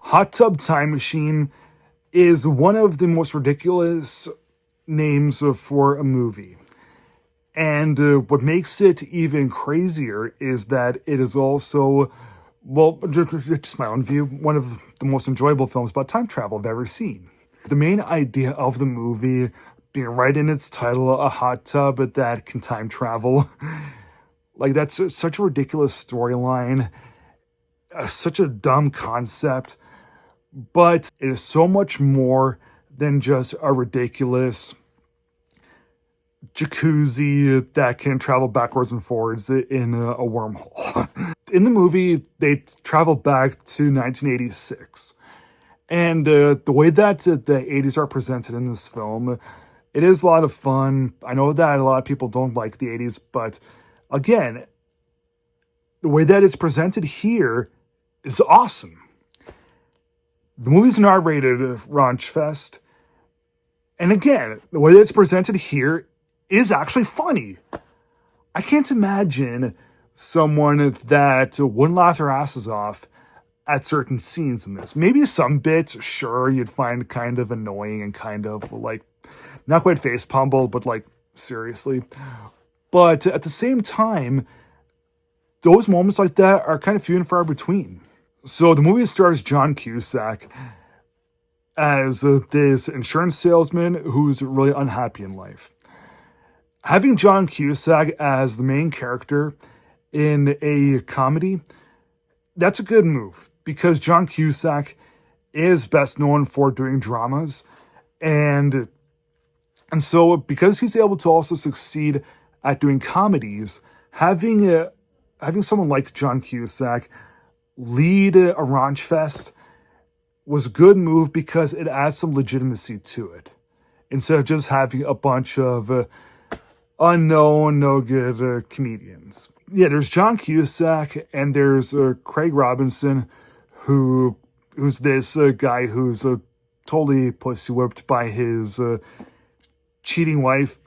Hot Tub Time Machine is one of the most ridiculous names for a movie. And what makes it even crazier is that it is also, well, just my own view, one of the most enjoyable films about time travel I've ever seen. The main idea of the movie being right in its title, a hot tub that can time travel, like that's such a ridiculous storyline, such a dumb concept, but it is so much more than just a ridiculous jacuzzi that can travel backwards and forwards in a wormhole. In the movie, they travel back to 1986. And the way that the 80s are presented in this film, it is a lot of fun. I know that a lot of people don't like the 80s, but again, the way that it's presented here is awesome. The movie's an R-rated raunch fest. And again, the way that it's presented here is actually funny. I can't imagine someone that wouldn't laugh their asses off at certain scenes in this. Maybe some bits, sure, you'd find kind of annoying and kind of like, not quite face pummeled, but like, seriously. But at the same time, those moments like that are kind of few and far between. So the movie stars John Cusack as this insurance salesman who's really unhappy in life. Having John Cusack as the main character in a comedy, that's a good move because John Cusack is best known for doing dramas, and so because he's able to also succeed at doing comedies, having someone like John Cusack lead a raunch fest was a good move because it adds some legitimacy to it instead of just having a bunch of unknown, no good comedians. Yeah, there's John Cusack and there's Craig Robinson, who's this guy who's totally pussy whipped by his cheating wife.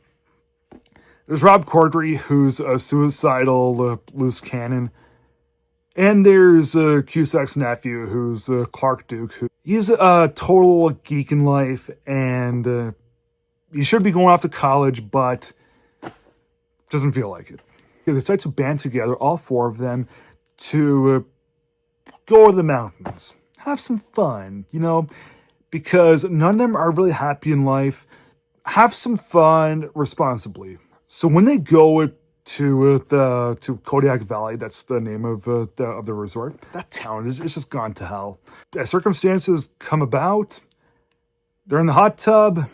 There's Rob Corddry, who's a suicidal loose cannon. And there's Cusack's nephew, who's Clark Duke. He's a total geek in life, and he should be going off to college, but doesn't feel like it. They decide to band together, all four of them, to go to the mountains. Have some fun, because none of them are really happy in life. Have some fun responsibly. So when they go to Kodiak Valley, that's the name of the resort, that town is just gone to hell. As circumstances come about, they're in the hot tub,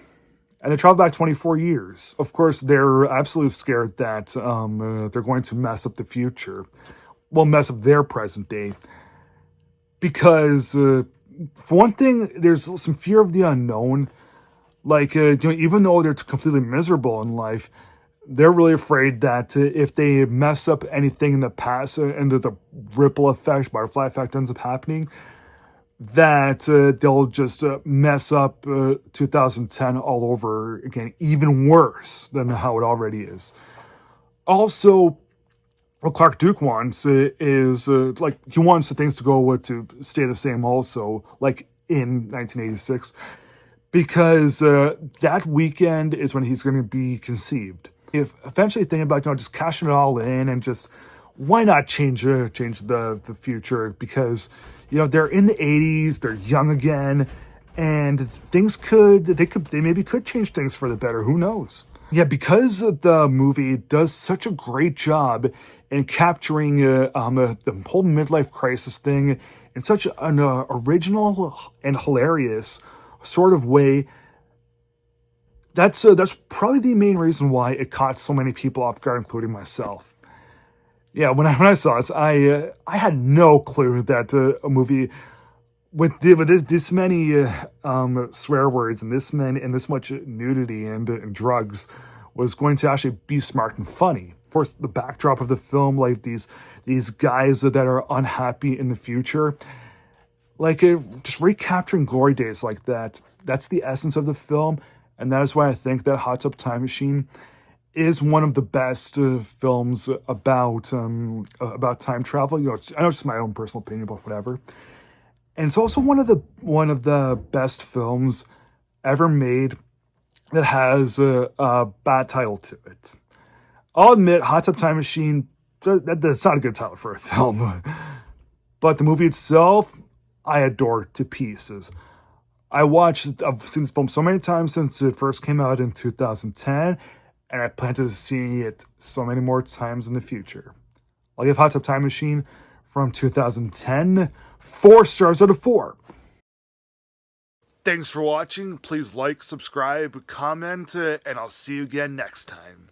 and they travel back 24 years. Of course, they're absolutely scared that they're going to mess up the future. Well, mess up their present day. Because, for one thing, there's some fear of the unknown. Like, even though they're completely miserable in life, they're really afraid that if they mess up anything in the past and the ripple effect, butterfly effect ends up happening, that they'll just mess up 2010 all over again, even worse than how it already is. Also, what Clark Duke wants is, he wants the things to go to stay the same also, like in 1986, because that weekend is when he's going to be conceived. If eventually thinking about, just cashing it all in and just, why not change the future? Because, they're in the 80s, they're young again, and they maybe could change things for the better. Who knows? Yeah, because the movie does such a great job in capturing the whole midlife crisis thing in such an original and hilarious sort of way. That's probably the main reason why it caught so many people off guard, including myself. Yeah, when I saw this, I had no clue that a movie with this many swear words and this much nudity and drugs was going to actually be smart and funny. Of course, the backdrop of the film, like these guys that are unhappy in the future, like just recapturing glory days like that. That's the essence of the film, and that is why I think that Hot Tub Time Machine is one of the best films about time travel. I know it's just my own personal opinion, but whatever. And it's also one of the best films ever made that has a bad title to it. I'll admit, Hot Tub Time Machine, that's not a good title for a film. But the movie itself, I adore to pieces. I've seen this film so many times since it first came out in 2010, and I plan to see it so many more times in the future. I'll give Hot Tub Time Machine from 2010 4 stars out of 4. Thanks for watching. Please like, subscribe, comment, and I'll see you again next time.